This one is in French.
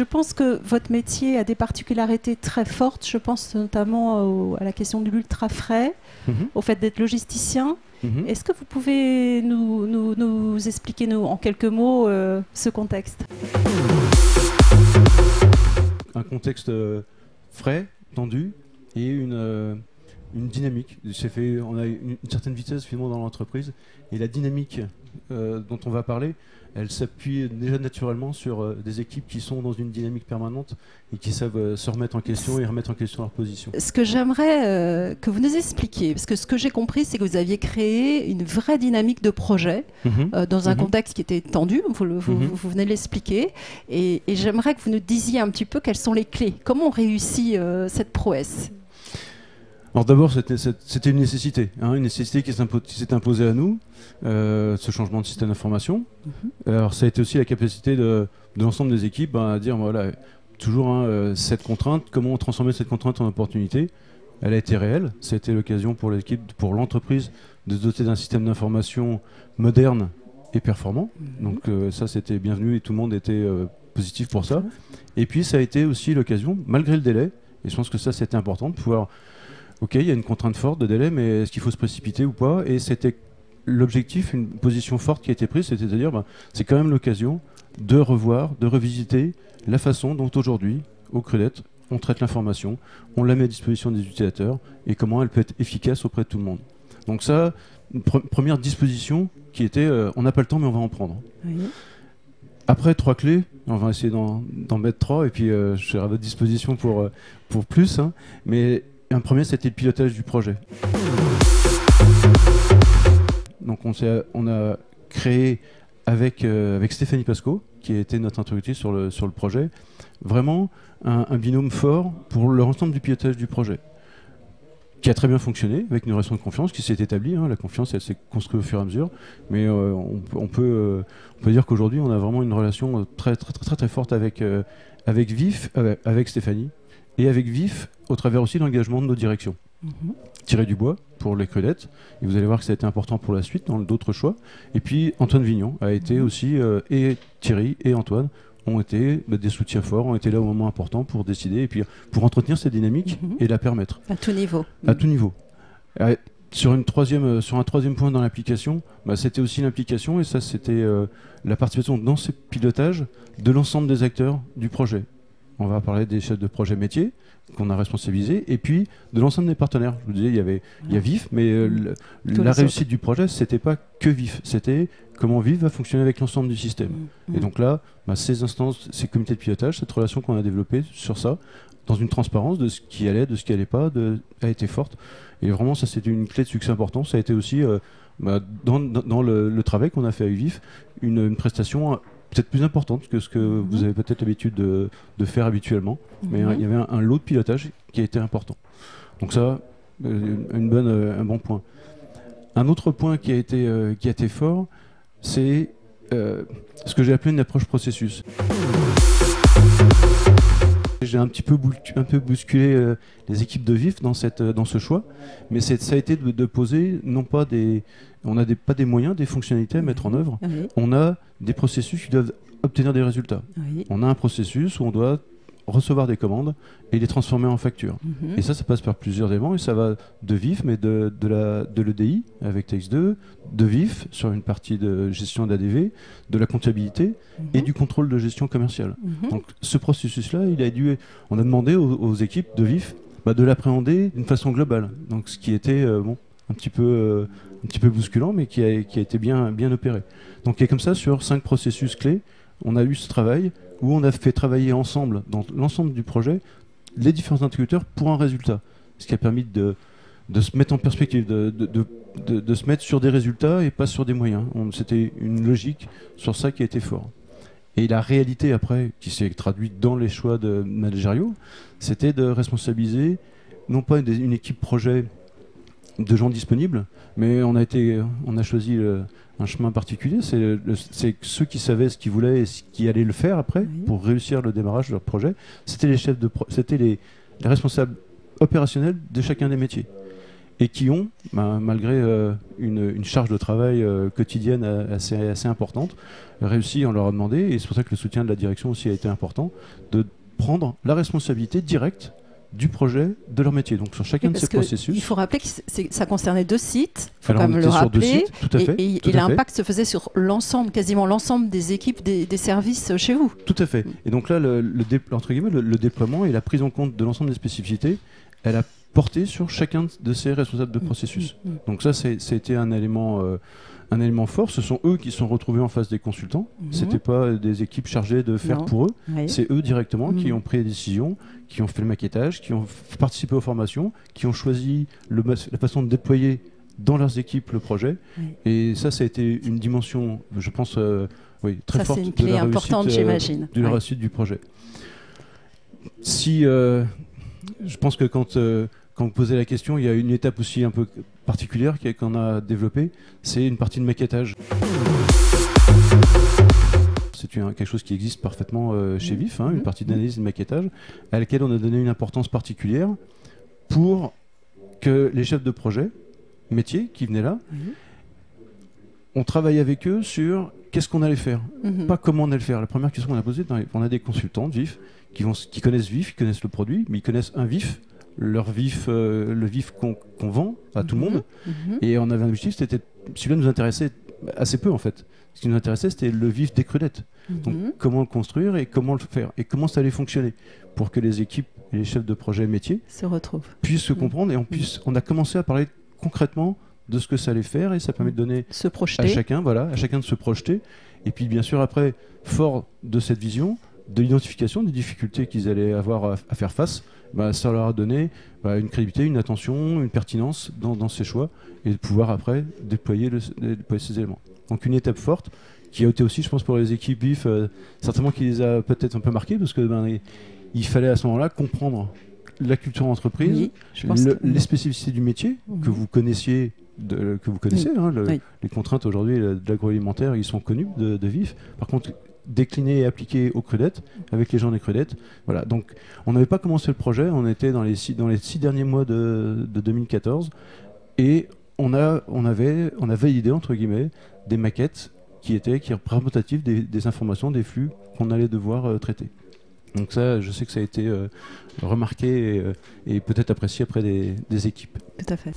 je pense que votre métier a des particularités très fortes. Je pense notamment à la question de l'ultra frais, au fait d'être logisticien. Est-ce que vous pouvez nous expliquer en quelques mots ce contexte? Un contexte frais, tendu et une dynamique. On a une certaine vitesse finalement dans l'entreprise et la dynamique dont on va parler, elle s'appuie déjà naturellement sur des équipes qui sont dans une dynamique permanente et qui savent se remettre en question et remettre en question leur position. Ce que j'aimerais que vous nous expliquiez, parce que ce que j'ai compris, c'est que vous aviez créé une vraie dynamique de projet dans un contexte qui était tendu, vous venez de l'expliquer, et j'aimerais que vous nous disiez un petit peu quelles sont les clés. Comment on réussit cette prouesse? Alors d'abord, c'était une nécessité qui s'est imposée à nous, ce changement de système d'information. Alors ça a été aussi la capacité de l'ensemble des équipes à dire, voilà, toujours cette contrainte, comment transformer cette contrainte en opportunité. Elle a été réelle, ça a été l'occasion pour l'équipe, pour l'entreprise, de se doter d'un système d'information moderne et performant. Donc ça c'était bienvenu et tout le monde était positif pour ça. Et puis ça a été aussi l'occasion, malgré le délai, et je pense que ça c'était important, de pouvoir... Ok, il y a une contrainte forte de délai, mais est-ce qu'il faut se précipiter ou pas? Et c'était l'objectif, une position forte qui a été prise, c'était de dire, c'est quand même l'occasion de revoir, de revisiter la façon dont aujourd'hui, au Crudette, on traite l'information, on la met à disposition des utilisateurs et comment elle peut être efficace auprès de tout le monde. Donc ça, une première disposition qui était, on n'a pas le temps mais on va en prendre. Oui. Après, 3 clés, on va essayer d'en mettre 3 et puis je serai à votre disposition pour plus, mais un premier, c'était le pilotage du projet. Donc on a créé avec Stéphanie Pasco, qui a été notre interlocutrice sur le projet, vraiment un binôme fort pour l'ensemble du pilotage du projet, qui a très bien fonctionné, avec une relation de confiance qui s'est établie. La confiance, elle s'est construite au fur et à mesure, mais on peut dire qu'aujourd'hui, on a vraiment une relation très forte avec Vif, avec Stéphanie, et avec Vif, au travers aussi de l'engagement de nos directions. Thierry Dubois pour les Crudettes, et vous allez voir que ça a été important pour la suite dans d'autres choix. Et puis Antoine Vignon a été aussi, et Thierry et Antoine ont été des soutiens forts, ont été là au moment important pour décider et puis pour entretenir cette dynamique et la permettre. À tout niveau. À tout niveau. Sur un troisième point dans l'application, c'était aussi l'implication, et ça c'était la participation dans ce pilotage de l'ensemble des acteurs du projet. On va parler des chefs de projet métier qu'on a responsabilisés et puis de l'ensemble des partenaires. Je vous disais, il y a Vif, mais la réussite du projet, c'était pas que Vif, c'était comment Vif va fonctionner avec l'ensemble du système. Et donc là, ces instances, ces comités de pilotage, cette relation qu'on a développée sur ça, dans une transparence de ce qui allait, de ce qui allait pas, a été forte. Et vraiment, ça c'était une clé de succès importante. Ça a été aussi, dans le travail qu'on a fait avec Vif, une prestation peut-être plus importante que ce que vous avez peut-être l'habitude de faire habituellement, mais il y avait un lot de pilotage qui a été important. Donc ça, un bon point. Un autre point qui a été fort, c'est ce que j'ai appelé une approche processus. J'ai un peu bousculé les équipes de Vif dans ce choix, mais ça a été de poser non pas on n'a pas des moyens, des fonctionnalités à mettre en œuvre, on a des processus qui doivent obtenir des résultats. On a un processus où on doit recevoir des commandes et les transformer en factures. Et ça passe par plusieurs éléments, et ça va de Vif, mais de l'EDI avec TX2, de Vif sur une partie de gestion d'ADV, de la comptabilité et du contrôle de gestion commerciale. Donc ce processus-là, on a demandé aux équipes de Vif de l'appréhender d'une façon globale. Donc ce qui était un petit peu bousculant, mais qui a été bien opéré. Donc et comme ça, sur 5 processus clés, on a eu ce travail où on a fait travailler ensemble, dans l'ensemble du projet, les différents interlocuteurs pour un résultat. Ce qui a permis de se mettre en perspective, de se mettre sur des résultats et pas sur des moyens. C'était une logique sur ça qui a été fort. Et la réalité après, qui s'est traduite dans les choix managériaux, c'était de responsabiliser non pas une équipe projet de gens disponibles, mais on a choisi un chemin particulier. C'est ceux qui savaient ce qu'ils voulaient et ce qui allaient le faire après pour réussir le démarrage de leur projet. C'était les responsables opérationnels de chacun des métiers. et qui ont, malgré une charge de travail quotidienne assez importante, réussi, on leur a demandé, et c'est pour ça que le soutien de la direction aussi a été important, de prendre la responsabilité directe du projet, de leur métier. Donc sur chacun de ces processus. Il faut rappeler que ça concernait 2 sites. Il faut quand quand même le rappeler. Tout à fait, et l'impact se faisait sur quasiment l'ensemble des équipes, des services chez vous. Tout à fait. Et donc là, entre guillemets, le déploiement et la prise en compte de l'ensemble des spécificités, elle a porté sur chacun de ces responsables de processus. Donc ça, c'était un élément fort. Ce sont eux qui se sont retrouvés en face des consultants. C'était pas des équipes chargées de faire pour eux. Oui. C'est eux directement qui ont pris les décisions, qui ont fait le maquettage, qui ont participé aux formations, qui ont choisi la façon de déployer dans leurs équipes le projet. Oui. Et ça a été une dimension, je pense, très forte. C'est une clé importante, j'imagine. De la réussite du projet. Je pense que quand vous posez la question, il y a une étape aussi un peu particulière qu'on a développée, c'est une partie de maquettage. C'est quelque chose qui existe parfaitement chez VIF, une partie d'analyse et de maquettage, à laquelle on a donné une importance particulière pour que les chefs de projet, métiers qui venaient là, on travaille avec eux sur qu'est-ce qu'on allait faire, pas comment on allait le faire. La première question qu'on a posée, on a des consultants de VIF qui connaissent VIF, qui connaissent le produit, mais ils connaissent un VIF, le VIF qu'on vend à tout le monde. Et on avait un objectif, celui-là nous intéressait assez peu en fait. Ce qui nous intéressait, c'était le VIF des credettes. Donc comment le construire et comment le faire et comment ça allait fonctionner pour que les équipes et les chefs de projet métiers se retrouvent, puissent se comprendre et on a commencé à parler concrètement de ce que ça allait faire et ça permet de donner à chacun de se projeter. Et puis bien sûr après, fort de cette vision, de l'identification des difficultés qu'ils allaient avoir à faire face, ça leur a donné une crédibilité, une attention, une pertinence dans ces choix et de pouvoir après déployer ces éléments. Donc une étape forte qui a été aussi, je pense, pour les équipes VIF, certainement qui les a peut-être un peu marquées parce que il fallait à ce moment-là comprendre la culture entreprise, les spécificités du métier que vous connaissiez. Les contraintes aujourd'hui de l'agroalimentaire, ils sont connus de VIF. Par contre, décliner et appliquer aux credettes, avec les gens des credettes. Voilà. Donc, on n'avait pas commencé le projet, on était dans les 6 derniers mois de 2014, et on a validé, entre guillemets, des maquettes qui étaient représentatives des informations, des flux qu'on allait devoir traiter. Donc ça, je sais que ça a été remarqué et peut-être apprécié après des équipes. Tout à fait.